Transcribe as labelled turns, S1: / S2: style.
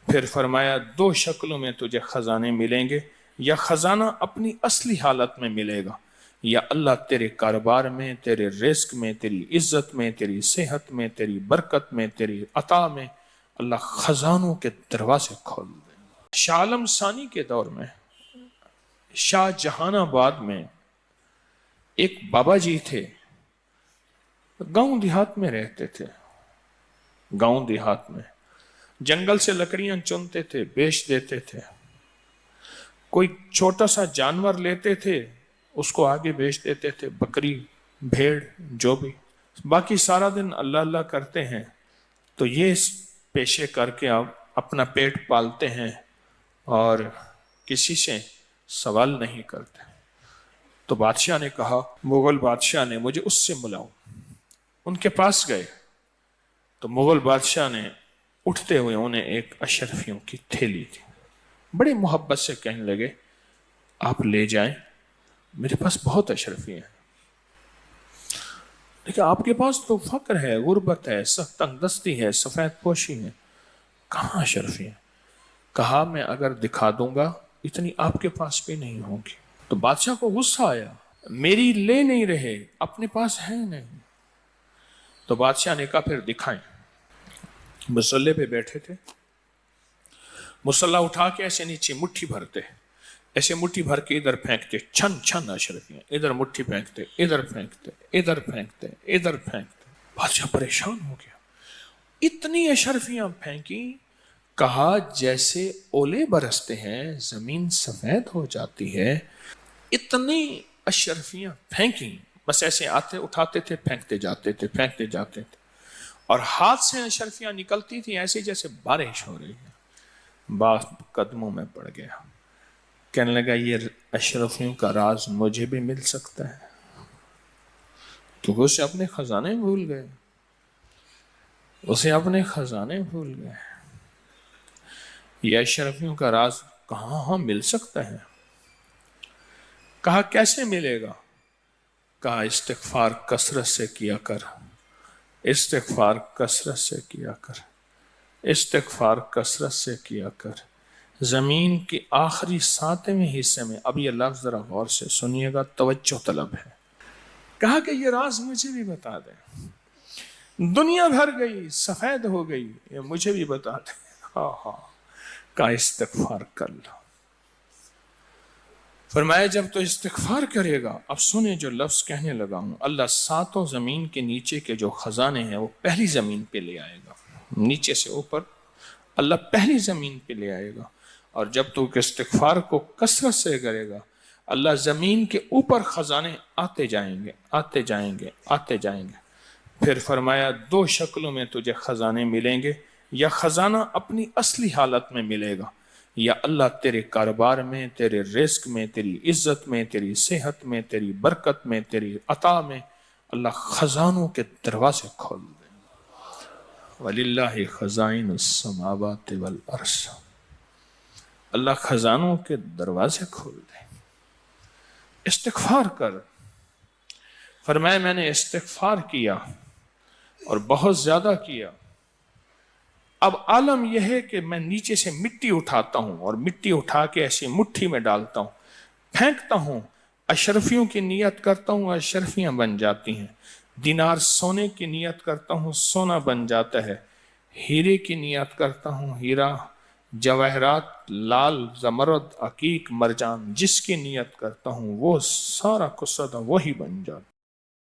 S1: پھر فرمایا دو شکلوں میں تجھے خزانے ملیں گے، یا خزانہ اپنی اصلی حالت میں ملے گا، یا اللہ تیرے کاروبار میں، تیرے رزق میں، تیری عزت میں، تیری صحت میں، تیری برکت میں، تیری عطا میں اللہ خزانوں کے دروازے کھول دے۔ شاہ عالم ثانی کے دور میں شاہ جہان آباد میں ایک بابا جی تھے، گاؤں دیہات میں رہتے تھے۔ گاؤں دیہات میں جنگل سے لکڑیاں چنتے تھے، بیچ دیتے تھے۔ کوئی چھوٹا سا جانور لیتے تھے، اس کو آگے بیچ دیتے تھے، بکری، بھیڑ، جو بھی۔ باقی سارا دن اللہ اللہ کرتے ہیں۔ تو یہ پیشے کر کے آپ اپنا پیٹ پالتے ہیں اور کسی سے سوال نہیں کرتے۔ تو بادشاہ نے کہا، مغل بادشاہ نے، مجھے اس سے ملاؤ۔ ان کے پاس گئے تو مغل بادشاہ نے اٹھتے ہوئے انہیں ایک اشرفیوں کی تھیلی تھی، بڑی محبت سے کہنے لگے آپ لے جائیں، میرے پاس بہت اشرفی ہیں، لیکن آپ کے پاس تو فقر ہے، غربت ہے، تنگ دستی ہے، سفید پوشی ہے، کہاں اشرفی ہیں؟ کہا میں اگر دکھا دوں گا اتنی آپ کے پاس بھی نہیں ہوگی۔ تو بادشاہ کو غصہ آیا، میری لے نہیں رہے، اپنے پاس ہے نہیں۔ تو بادشاہ نے کہا پھر دکھائیں۔ مسلح پہ بیٹھے تھے، مسلح اٹھا کے ایسے نیچے مٹھی بھرتے، ایسے مٹھی بھر کے ادھر پھینکتے، چھن چھن اشرفیاں، ادھر مٹھی پھینکتے، ادھر پھینکتے، ادھر پھینکتے، ادھر پھینکتے۔ بادشاہ پریشان ہو گیا، اتنی اشرفیاں پھینکی، کہا جیسے اولے برستے ہیں زمین سفید ہو جاتی ہے، اتنی اشرفیاں پھینکی، بس ایسے آتے اٹھاتے تھے، پھینکتے جاتے تھے، پھینکتے جاتے تھے، اور ہاتھ سے اشرفیاں نکلتی تھی ایسے جیسے بارش ہو رہی ہے۔ باپ قدموں میں پڑ گیا، کہنے لگا یہ اشرفیوں کا راز مجھے بھی مل سکتا ہے، کیونکہ اسے اپنے خزانے بھول گئے، اسے اپنے خزانے بھول گئے۔ یہ اشرفیوں کا راز کہاں مل سکتا ہے؟ کہا کیسے ملے گا؟ کہا استغفار کثرت سے کیا کر، استغفار کثرت سے کیا کر، استغفار کثرت سے کیا کر۔ زمین کے آخری ساتویں حصے میں، اب یہ لفظ ذرا غور سے سنیے گا، توجہ طلب ہے۔ کہا کہ یہ راز مجھے بھی بتا دیں، دنیا بھر گئی، سفید ہو گئی، یہ مجھے بھی بتا دیں۔ ہاں ہاں، کہا استغفار کر لو۔ فرمایا جب تو استغفار کرے گا، اب سنیں جو لفظ کہنے لگا ہوں، اللہ ساتوں زمین کے نیچے کے جو خزانے ہیں وہ پہلی زمین پہ لے آئے گا، نیچے سے اوپر اللہ پہلی زمین پہ لے آئے گا، اور جب تو استغفار کو کثرت سے کرے گا اللہ زمین کے اوپر خزانے آتے جائیں گے، آتے جائیں گے، آتے جائیں گے۔ پھر فرمایا دو شکلوں میں تجھے خزانے ملیں گے، یا خزانہ اپنی اصلی حالت میں ملے گا، یا اللہ تیرے کاروبار میں، تیرے رزق میں، تیری عزت میں، تیری صحت میں، تیری برکت میں، تیری عطا میں اللہ خزانوں کے دروازے کھول دے۔ وَلِلَّهِ خَزَائِنُ السَّمَاوَاتِ وَالْأَرْضِ، اللہ خزانوں کے دروازے کھول دے۔ استغفار کر۔ فرمایا میں نے استغفار کیا اور بہت زیادہ کیا، اب عالم یہ ہے کہ میں نیچے سے مٹی اٹھاتا ہوں اور مٹی اٹھا کے ایسی مٹھی میں ڈالتا ہوں، پھینکتا ہوں، اشرفیوں کی نیت کرتا ہوں، اشرفیاں بن جاتی ہیں۔ دینار سونے کی نیت کرتا ہوں، سونا بن جاتا ہے۔ ہیرے کی نیت کرتا ہوں، ہیرا، جواہرات، لال، زمرد، عقیق، مرجان، جس کی نیت کرتا ہوں وہ سارا کسدہ وہی بن جاتا ہے۔